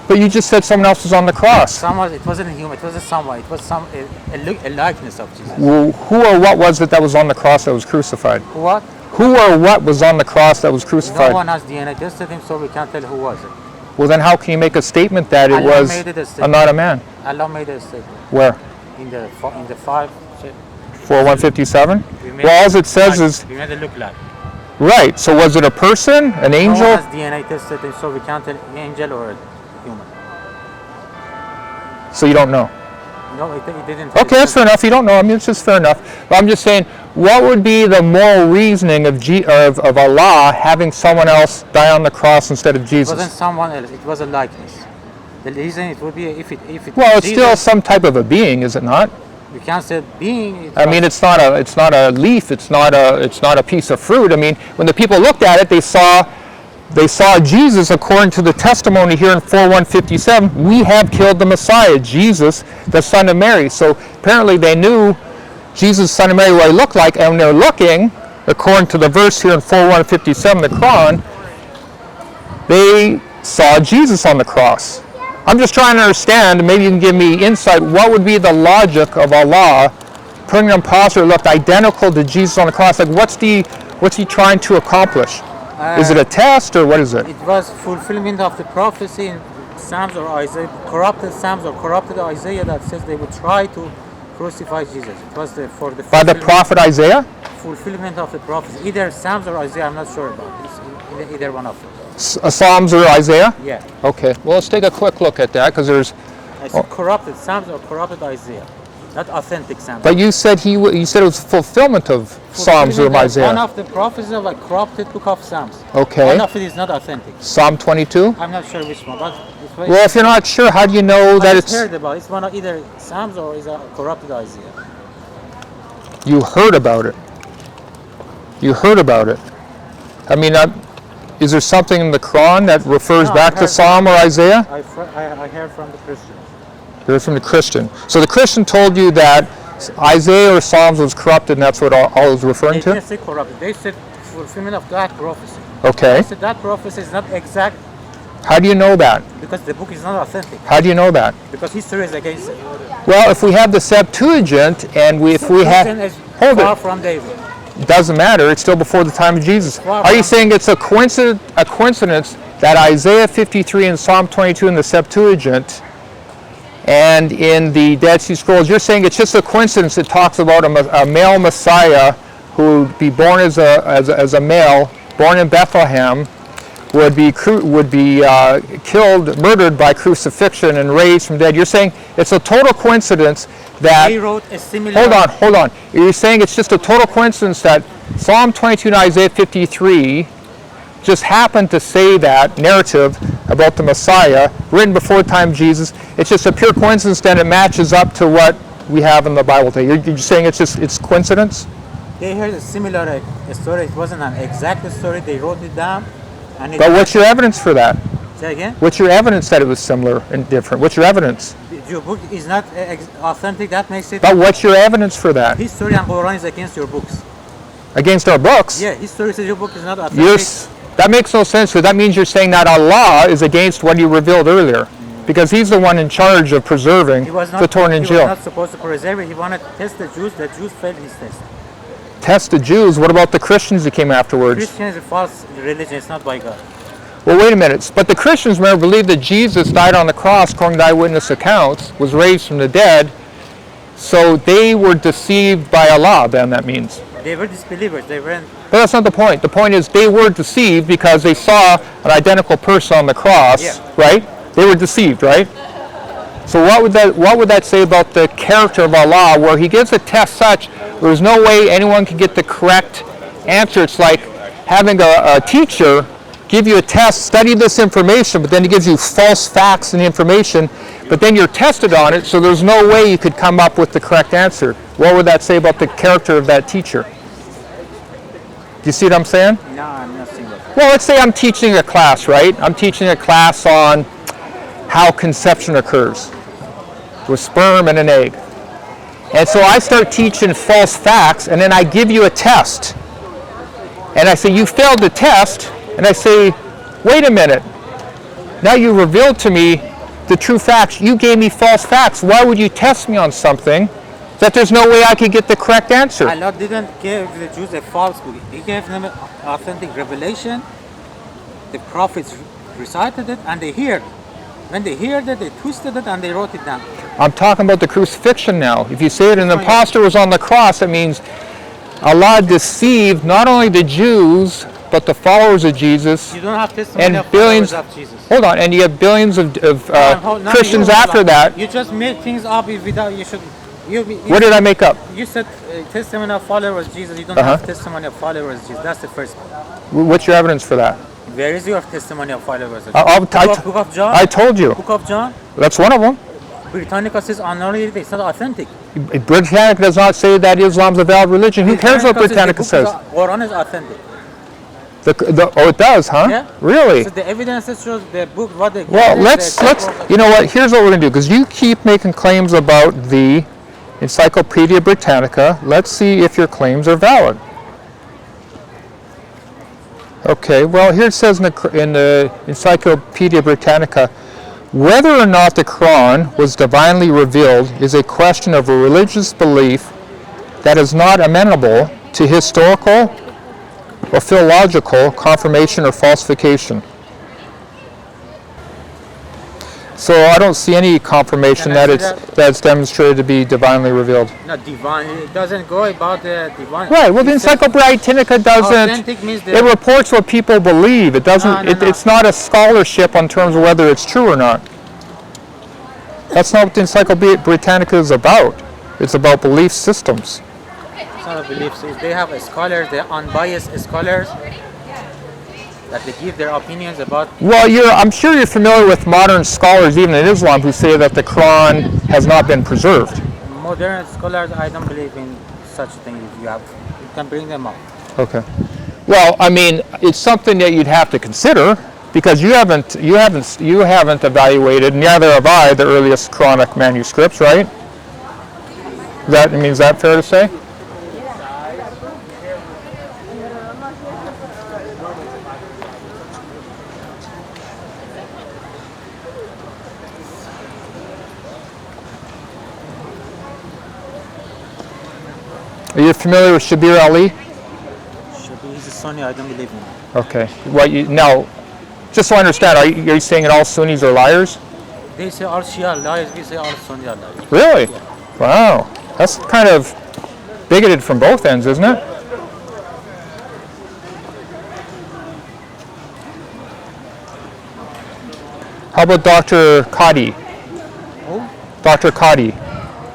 But you just said someone else was on the cross. It wasn't a human. It was a someone. It was a likeness of Jesus. Well, who or what was it that was on the cross that was crucified? What? Who or what was on the cross that was crucified? No one has DNA tested him, so we can't tell who was it. Well, then how can you make a statement that it was not a man? Allah made a statement. Where? In the 5. 4157? Well, all it says is... We made it look like. Right, so was it a person, an angel? No one has DNA tested him, so we can't tell an angel or a human. So you don't know? No, it didn't. Okay, that's fair enough. You don't know. I mean, it's just fair enough. But I'm just saying, what would be the moral reasoning of Allah having someone else die on the cross instead of Jesus? It wasn't someone else. It was a likeness. The reason it would be if it. Well, it's Jesus, still some type of a being, is it not? You can't say being. I mean, it's not a leaf. It's not a piece of fruit. I mean, when the people looked at it, they saw Jesus, according to the testimony here in 4157, we have killed the Messiah, Jesus, the son of Mary. So apparently they knew Jesus, son of Mary, what he looked like, and when they're looking, according to the verse here in 4157, the Quran, they saw Jesus on the cross. I'm just trying to understand, maybe you can give me insight, what would be the logic of Allah putting an imposter who looked identical to Jesus on the cross? Like, what's he trying to accomplish? Is it a test or what is it? It was fulfillment of the prophecy in Psalms or Isaiah, corrupted Psalms or corrupted Isaiah that says they would try to crucify Jesus. It was for the by the prophet Isaiah? Fulfillment of the prophecy. Either Psalms or Isaiah, I'm not sure about. It's either one of them. Psalms or Isaiah? Yeah. Okay. Well, let's take a quick look at that because there's... I said corrupted Psalms or corrupted Isaiah. Not authentic Psalms. But you said you said it was fulfillment of Psalms or Isaiah. One of the prophecies of a corrupted book of Psalms. Okay. One of it is not authentic. Psalm 22? I'm not sure which one. But well, if you're not sure, how do you know that it's... heard about it. It's one of either Psalms or is a corrupted Isaiah. You heard about it. You heard about it. I mean, is there something in the Quran that refers back to Psalm or Isaiah? I heard from the Christians. Heard from the Christian. So the Christian told you that Isaiah or Psalms was corrupted, and that's what all is referring to? They didn't say corrupted. They said fulfillment of that prophecy. Okay. They said that prophecy is not exact. How do you know that? Because the book is not authentic. How do you know that? Because history is against it. Well, if we have the Septuagint and if we have... Hold it. From David. It doesn't matter. It's still before the time of Jesus. Are you saying it's a coincidence that Isaiah 53 and Psalm 22 in the Septuagint and in the Dead Sea Scrolls, you're saying it's just a coincidence it talks about a male Messiah who would be born as a male, born in Bethlehem, would be killed, murdered by crucifixion and raised from dead. You're saying it's a total coincidence that... He wrote a similar... Hold on. You're saying it's just a total coincidence that Psalm 22 and Isaiah 53 just happened to say that narrative about the Messiah, written before the time of Jesus. It's just a pure coincidence, then it matches up to what we have in the Bible today. You're saying it's coincidence? They heard a similar story. It wasn't an exact story. They wrote it down. But what's your evidence for that? Say again? What's your evidence that it was similar and different? What's your evidence? Your book is not authentic. That makes it... But what's your evidence for that? History and Quran is against your books. Against our books? Yeah, history says your book is not authentic. That makes no sense, because that means you're saying that Allah is against what you revealed earlier. Because he's the one in charge of preserving the Torah and Injil. He was not supposed to preserve it. He wanted to test the Jews. The Jews failed his test. Test the Jews? What about the Christians that came afterwards? Christian is a false religion. It's not by God. Well, wait a minute. But the Christians, remember, believed that Jesus died on the cross, according to eyewitness accounts, was raised from the dead. So they were deceived by Allah, then that means. They were disbelievers. They weren't... But that's not the point. The point is they were deceived because they saw an identical person on the cross, right? They were deceived, right? So what would that say about the character of Allah, where he gives a test such there's no way anyone can get the correct answer? It's like having a teacher give you a test, study this information, but then he gives you false facts and information, but then you're tested on it, so there's no way you could come up with the correct answer. What would that say about the character of that teacher? Do you see what I'm saying? No, I'm not seeing that. Well, let's say I'm teaching a class, right? I'm teaching a class on how conception occurs with sperm and an egg. And so I start teaching false facts, and then I give you a test. And I say, you failed the test. And I say, wait a minute. Now you revealed to me the true facts. You gave me false facts. Why would you test me on something that there's no way I could get the correct answer? Allah didn't give the Jews a false book. He gave them an authentic revelation. The prophets recited it and they heard. When they heard it, they twisted it and they wrote it down. I'm talking about the crucifixion now. If you say it an impostor was on the cross, that means Allah deceived not only the Jews, but the followers of Jesus. You don't have testimony of billions followers of Jesus. Hold on, and you have billions of Christians after that. You just make things up without, you should. What did I make up? You said testimony of followers of Jesus. You don't have testimony of followers of Jesus. That's the first one. What's your evidence for that? Where is your testimony of followers of Jesus? Book of John? I told you. Book of John? That's one of them. Britannica says unknowingly it's not authentic. Britannica does not say that Islam's a valid religion. Who cares what Britannica says? Quran is authentic. Oh, it does, huh? Yeah. Really? So the evidence that shows the book, what they. Well, let's. You know what? Here's what we're gonna do, because you keep making claims about the Encyclopedia Britannica. Let's see if your claims are valid. Okay. Well, here it says in the Encyclopedia Britannica, whether or not the Quran was divinely revealed is a question of a religious belief that is not amenable to historical or philological confirmation or falsification. So I don't see any confirmation that it's demonstrated to be divinely revealed. Not divine. It doesn't go about the divine. Right. Well, the Encyclopedia Britannica doesn't. Authentic means It reports what people believe. It doesn't. No. It's not a scholarship on terms of whether it's true or not. That's not what the Encyclopedia Britannica is about. It's about belief systems. It's not a belief. So they have scholars, they're unbiased scholars, that they give their opinions about. Well, I'm sure you're familiar with modern scholars, even in Islam, who say that the Quran has not been preserved. Modern scholars, I don't believe in such a thing. If you can bring them up. Okay. Well, I mean, it's something that you'd have to consider, because you haven't evaluated, neither have I, the earliest Quranic manuscripts, right? Is that fair to say? Are you familiar with Shabir Ali? Shabir is a Sunni, I don't believe in him. Okay. Now, just so I understand, are you saying that all Sunnis are liars? They say all Shia are liars, we say all Sunni are liars. Really? Yeah. Wow. That's kind of bigoted from both ends, isn't it? How about Dr. Qadi? Who? Dr. Qadi.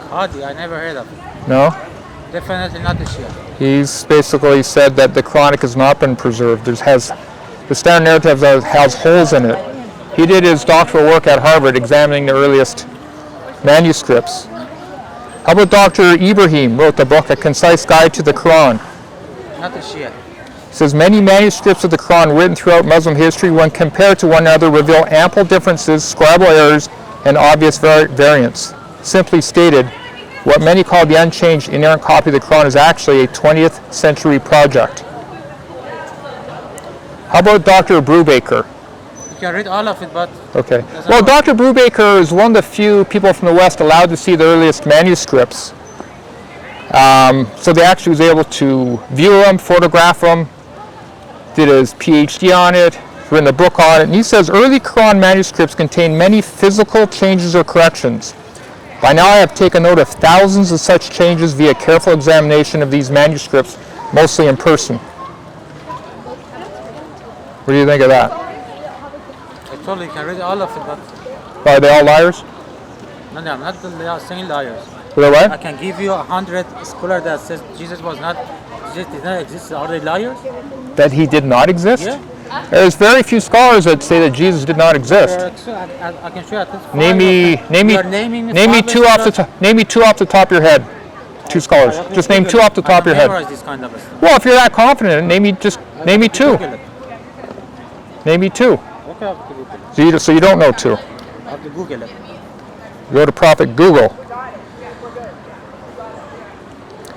Qadi, I never heard of him. No? Definitely not a Shia. He's basically said that the Quranic has not been preserved. The standard narrative has holes in it. He did his doctoral work at Harvard examining the earliest manuscripts. How about Dr. Ibrahim wrote the book, A Concise Guide to the Quran? Not a Shia. It says many manuscripts of the Quran written throughout Muslim history, when compared to one another, reveal ample differences, scribal errors, and obvious variants. Simply stated, what many call the unchanged inerrant copy of the Quran is actually a 20th century project. How about Dr. Brubaker? You can read all of it, but... Okay. Well, Dr. Brubaker is one of the few people from the West allowed to see the earliest manuscripts. So they actually was able to view them, photograph them, did his PhD on it, written a book on it, and he says early Quran manuscripts contain many physical changes or corrections. By now I have taken note of thousands of such changes via careful examination of these manuscripts, mostly in person. What do you think of that? I told you can read all of it, but... Are they all liars? No, I'm not saying liars. Are they what? I can give you 100 scholars that says Jesus did not exist. Are they liars? That he did not exist? Yeah. There's very few scholars that say that Jesus did not exist. I can show you at least Name me two off the top of your head. Two scholars. Just name two off the top of your head. Kind of stuff. Well, if you're that confident, name me two. Name me two. Okay, I have to Google it. So you don't know two. I have to Google it. Go to Prophet Google.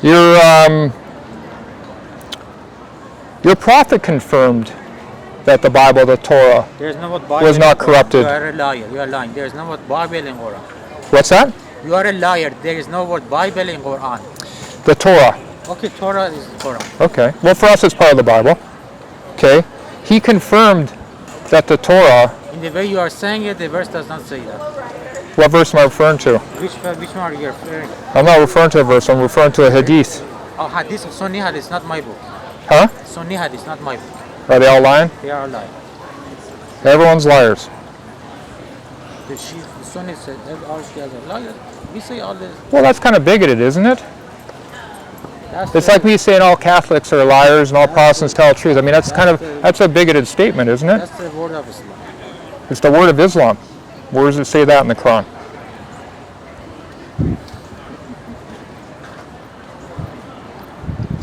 Your prophet confirmed that the Bible, the Torah, was not corrupted. You are a liar. You are lying. There is no word Bible in Quran. What's that? You are a liar. There is no word Bible in Quran. The Torah. Okay, Torah is Quran. Okay. Well, for us, it's part of the Bible. Okay. He confirmed that the Torah. In the way you are saying it, the verse does not say that. What verse am I referring to? Which one are you referring? I'm not referring to a verse. I'm referring to a hadith. Oh, hadith, Sunni hadith, not my book. Huh? Sunni hadith, not my book. Are they all lying? They are lying. Everyone's liars. The Sunni said all Shias are liars. We say all this. Well, that's kind of bigoted, isn't it? It's like me saying all Catholics are liars and all Protestants tell the truth. I mean, that's a bigoted statement, isn't it? That's the word of Islam. It's the word of Islam. Where does it say that in the Quran?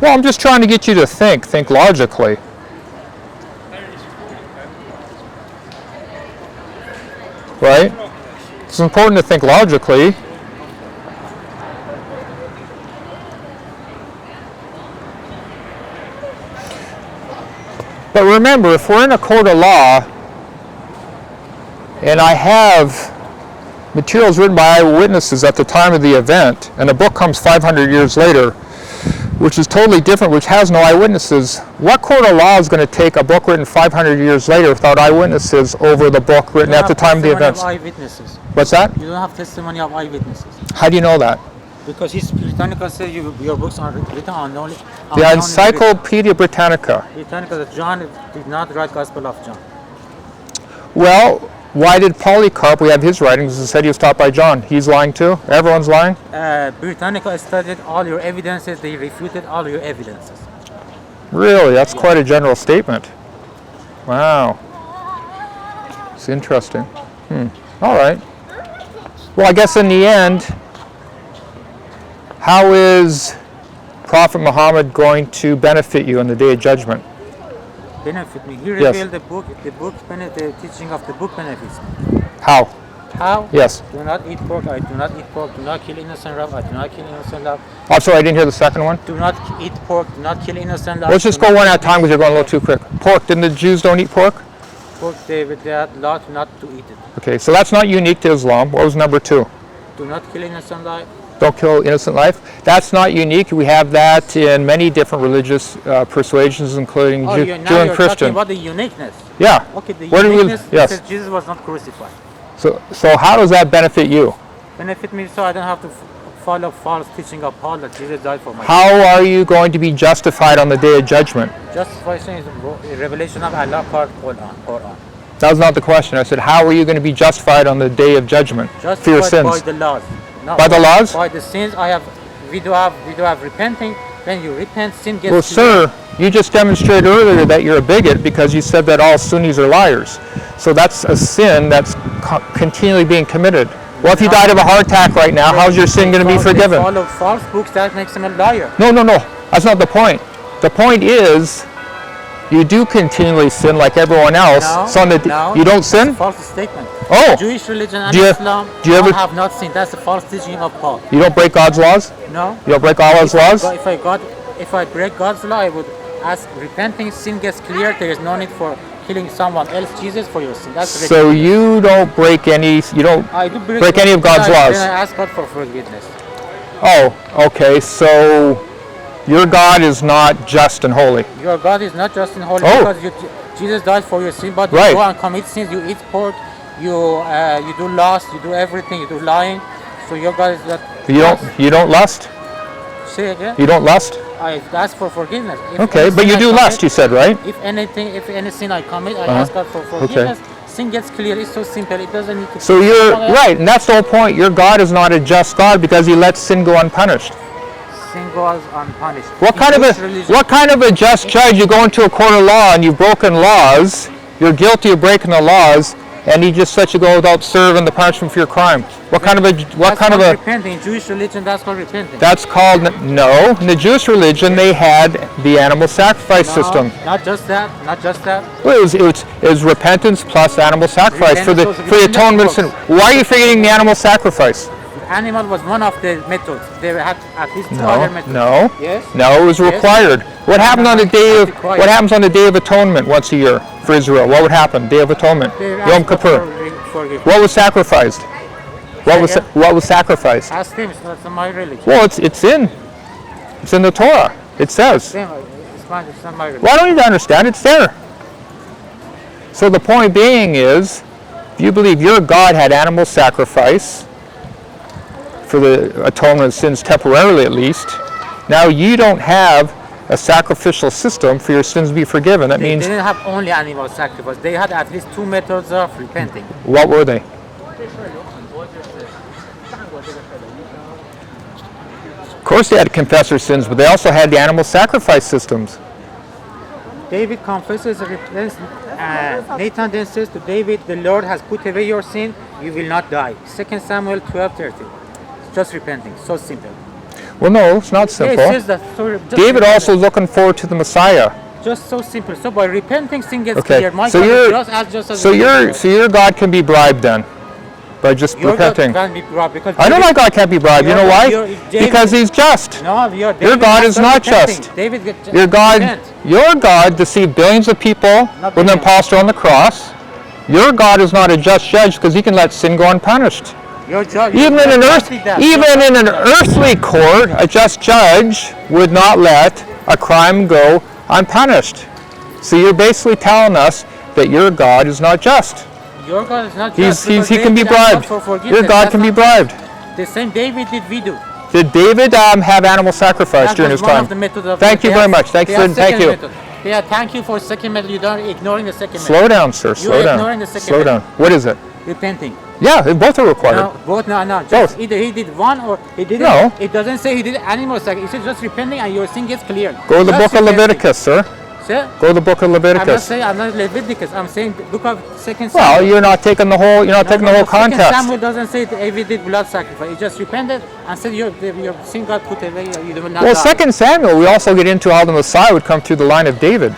Well, I'm just trying to get you to think logically. Right? It's important to think logically. But remember, if we're in a court of law, and I have materials written by eyewitnesses at the time of the event, and a book comes 500 years later, which is totally different, which has no eyewitnesses, what court of law is going to take a book written 500 years later without eyewitnesses over the book written at the time of the event? Eyewitnesses. What's that? You don't have testimony of eyewitnesses. How do you know that? Because Britannica says your books are written on only... The Encyclopedia Britannica. Britannica, that John did not write Gospel of John. Well, why did Polycarp, we have his writings, and said he was taught by John? He's lying too? Everyone's lying? Britannica studied all your evidences. They refuted all your evidences. Really? That's quite a general statement. Wow. It's interesting. All right. Well, I guess in the end, how is Prophet Muhammad going to benefit you on the Day of Judgment? Benefit me. He revealed the teaching of the book benefits me. How? How? Yes. Do not eat pork. I do not eat pork. Do not kill innocent love. I do not kill innocent love. I'm sorry, I didn't hear the second one. Do not eat pork. Do not kill innocent love. Let's just go one at a time because you're going a little too quick. Pork, didn't the Jews don't eat pork? Pork, they had law not to eat it. Okay, so that's not unique to Islam. What was number 2? Do not kill innocent life. Don't kill innocent life. That's not unique. We have that in many different religious persuasions, including Jew and you're Christian. Talking about the uniqueness. Yeah. Okay, the uniqueness yes. because Jesus was not crucified. So how does that benefit you? Benefit me so I don't have to follow false teaching of Paul that Jesus died for my How are you going to be justified on the Day of Judgment? Justification is a revelation of Allah part Quran. That was not the question. I said, how are you going to be justified on the Day of Judgment for your sins? By the laws. By the laws? By the sins we do have repenting. When you repent, sin gets... Well, sir, you just demonstrated earlier that you're a bigot because you said that all Sunnis are liars. So that's a sin that's continually being committed. Well, if you died of a heart attack right now, how's your sin going to be forgiven? They follow false books, that makes them a liar. No. That's not the point. The point is, you do continually sin like everyone else. You don't sin? That's a false statement. Oh. Jewish religion and Islam have not sinned. That's the false teaching of Paul. You don't break God's laws? No. You don't break Allah's laws? If I break God's law, I would ask repenting. Sin gets clear. There is no need for killing someone else, Jesus, for your sin. That's so you don't break any. I do break any of God's laws. Then I ask God for forgiveness. Oh, okay. So your God is not just and holy. Your God is not just and holy because Jesus died for your sin, but you go and commit sins. You eat pork. You do lust. You do everything. You do lying. So your God is not. You don't lust. Say again. You don't lust. I ask for forgiveness. Okay, but you do lust, you said, right? If any sin I commit, I ask God for forgiveness. Okay. Sin gets clear. It's so simple. It doesn't need to. So you're right, and that's the whole point. Your God is not a just God because He lets sin go unpunished. Sin goes unpunished. What kind of a just judge? You go into a court of law and you've broken laws. You're guilty of breaking the laws, and He just lets you go without serving the punishment for your crime. Repenting. In Jewish religion, that's called repenting. That's called no. In the Jewish religion, they had the animal sacrifice system. Not just that. Well, it was repentance plus animal sacrifice for the atonement of sin. Why are you forgetting the animal sacrifice? animal was one of the methods. They had at least two other methods. No. Yes. No, it was required. What happened on the day of What happens on the Day of Atonement once a year for Israel? What would happen? Day of Atonement. Yom Kippur. What was sacrificed? What was sacrificed? Ask him. It's not my religion. Well, it's in the Torah. It says. It's not my religion. Well, I don't need to understand. It's there. So the point being is, if you believe your God had animal sacrifice for the atonement of sins temporarily at least, now you don't have a sacrificial system for your sins to be forgiven. That means they didn't have only animal sacrifice. They had at least two methods of repenting. What were they? Of course they had to confess their sins, but they also had the animal sacrifice systems. David confesses and repents. Nathan then says to David, the Lord has put away your sin, you will not die. 2 Samuel 12:30. It's just repenting, so simple. Well, no, it's not simple. Yeah, it says that, so David also looking forward to the Messiah. Just so simple. So by repenting, sin gets Okay. clear. My So God your is just as so your God can be bribed then by just your repenting. God can't be bribed because I know my God can't be bribed. You know why? David, Because he's just. No, Your God is not just. David Your God deceived billions of people with an impostor on the cross. Your God is not a just judge because he can let sin go unpunished. Even in an earthly court, a just judge would not let a crime go unpunished. So you're basically telling us that your God is not just. Your God is not just. He can be bribed. Your God can be bribed. The same David did we do. Did David have animal sacrifice during his time? Thank you very much. Thank you. Yeah, thank you for second method. You're ignoring the second method. Slow down, sir. Slow down. Slow down. What is it? Repenting. Yeah, both are required. No, both. No. Just both. Either he did one or he didn't. No. It doesn't say he did animal sacrifice. It says just repenting and your sin gets cleared. Go to the book of Leviticus, sir. Sir? Go to the book of Leviticus. I'm not Leviticus. I'm saying the book of 2 Samuel. Well, you're not taking the whole. You're not taking the whole context. 2 Samuel doesn't say David did blood sacrifice. He just repented and said your sin got put away. You will not die. Well, 2 Samuel, we also get into how the Messiah would come through the line of David.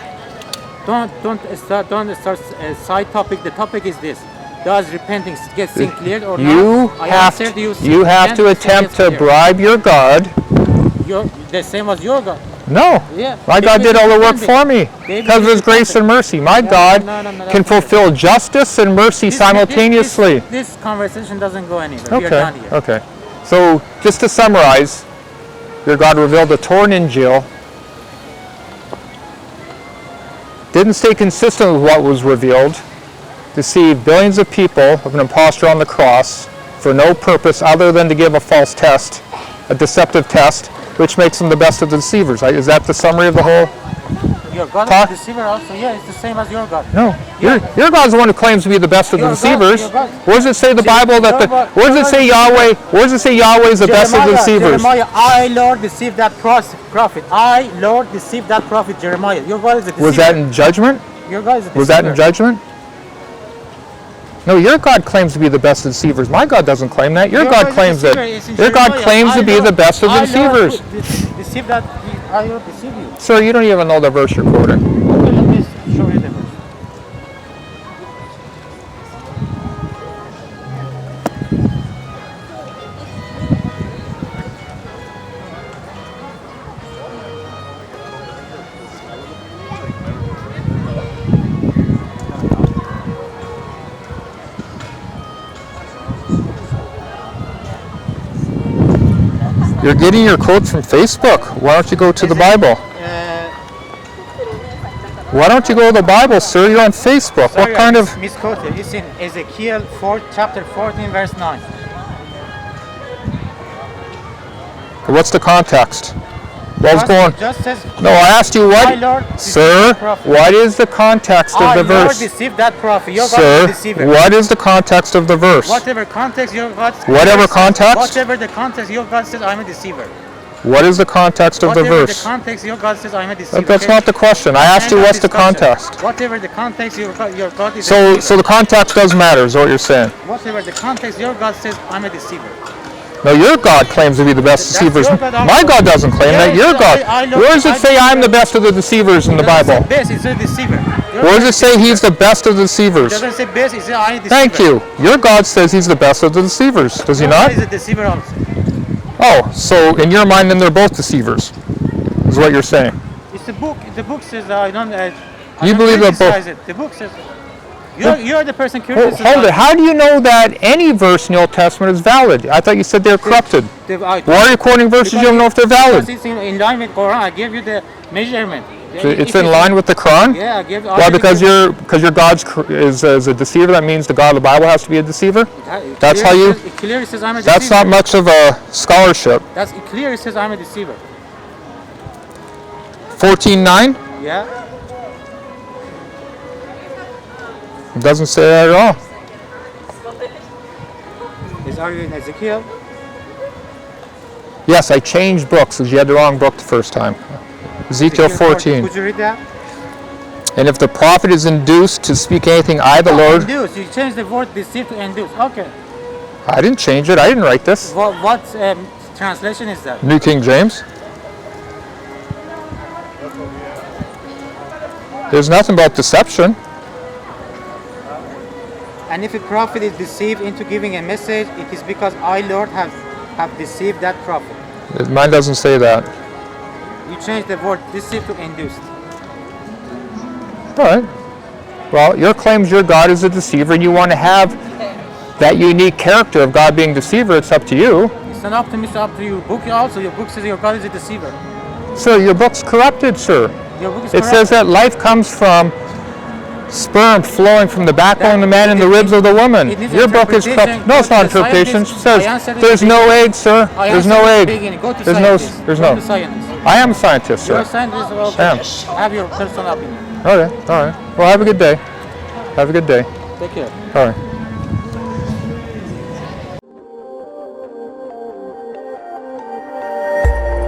Don't start a side topic. The topic is this: does repenting get sin cleared or not? You have to attempt to bribe your God. The same as your God. No. Yeah. My God did all the work for me because of his grace and mercy. My God can fulfill justice and mercy simultaneously. This conversation doesn't go anywhere. We are done here. Okay. So just to summarize, your God revealed the Torah and Injil. Didn't stay consistent with what was revealed. Deceived billions of people of an impostor on the cross for no purpose other than to give a false test, a deceptive test, which makes them the best of the deceivers. Is that the summary of the whole Your God talk? is a deceiver also. Yeah, it's the same as your God. No. Your God's the one who claims to be the best of the deceivers. Where does it say the Bible that where does it say Yahweh? Where does it say Yahweh is the best of the deceivers? Jeremiah, I, Lord, deceived that prophet. I, Lord, deceived that prophet, Jeremiah. Your God is a deceiver. Was that in judgment? Your God is a deceiver. Was that in judgment? No, your God claims to be the best of deceivers. My God doesn't claim that. Your God claims that. Your God claims to be the best of the deceivers. Deceive that. I will deceive you. Sir, you don't even know the verse you're quoting. Okay, let me show you the verse. You're getting your quotes from Facebook. Why don't you go to the Bible? Why don't you go to the Bible, sir? You're on Facebook. Sorry, What kind of... misquoted. It's in Ezekiel 4, chapter 14, verse 9. What's the context? What's going... Just says, No, I asked you what... Lord, Sir, what is the context of the verse? Lord, deceive that prophet. Your God Sir, is a deceiver. what is the context of the verse? Whatever context your God says, Whatever context? Whatever the context your God says, I'm a deceiver. What is the context of the Whatever verse? the context your God says, I'm a deceiver. That's not the question. I asked you what's the context. Whatever the context your God is a So deceiver. the context does matter, is what you're saying. Whatever the context your God says, I'm a deceiver. No, your God claims to be the best deceivers. My God doesn't claim that. Your God. Where does it say I'm the best of the deceivers in the Bible? Best, it's a deceiver. Where does it say he's the best of the deceivers? It doesn't say best, it's only deceiver. Thank you. Your God says he's the best of the deceivers. Does he not? He's a deceiver also. Oh, so in your mind, then they're both deceivers, is what you're saying. It's the book. The book says I don't. You believe that both? It. The book says you're the person curious. Hold it. How do you know that any verse in the Old Testament is valid? I thought you said they're corrupted. Why are you quoting verses you don't know if they're valid? Because it's in line with Quran. I gave you the measurement. So it's in line with the Quran? Yeah, I give. Well, because your God is a deceiver, that means the God of the Bible has to be a deceiver? That's how you... It clearly says I'm a deceiver. That's not much of a scholarship. It clearly says I'm a deceiver. 14:9? Yeah. It doesn't say that at all. Is are you in Ezekiel? Yes, I changed books because you had the wrong book the first time. Ezekiel 14. Could you read that? And if the prophet is induced to speak anything, I, the Lord... Induce. You changed the word deceive to induce. Okay. I didn't change it. I didn't write this. What translation is that? New King James. There's nothing about deception. And if a prophet is deceived into giving a message, it is because I, Lord, have deceived that prophet. Mine doesn't say that. You changed the word deceive to induced. All right. Well, your claims your God is a deceiver and you want to have that unique character of God being deceiver. It's up to you. It's not up to me, it's up to your book also. Your book says your God is a deceiver. Sir, your book's corrupted, sir. Your book is It says that life comes from sperm flowing from the backbone of the man and the ribs of the woman. Your book is corrupt. No, it's not interpretation. It says there's no egg, sir. There's no egg. There's no. I am a scientist, sir. You're a scientist. Well, have your personal opinion. Okay, all right. Well, have a good day. Have a good day. Take care. All right.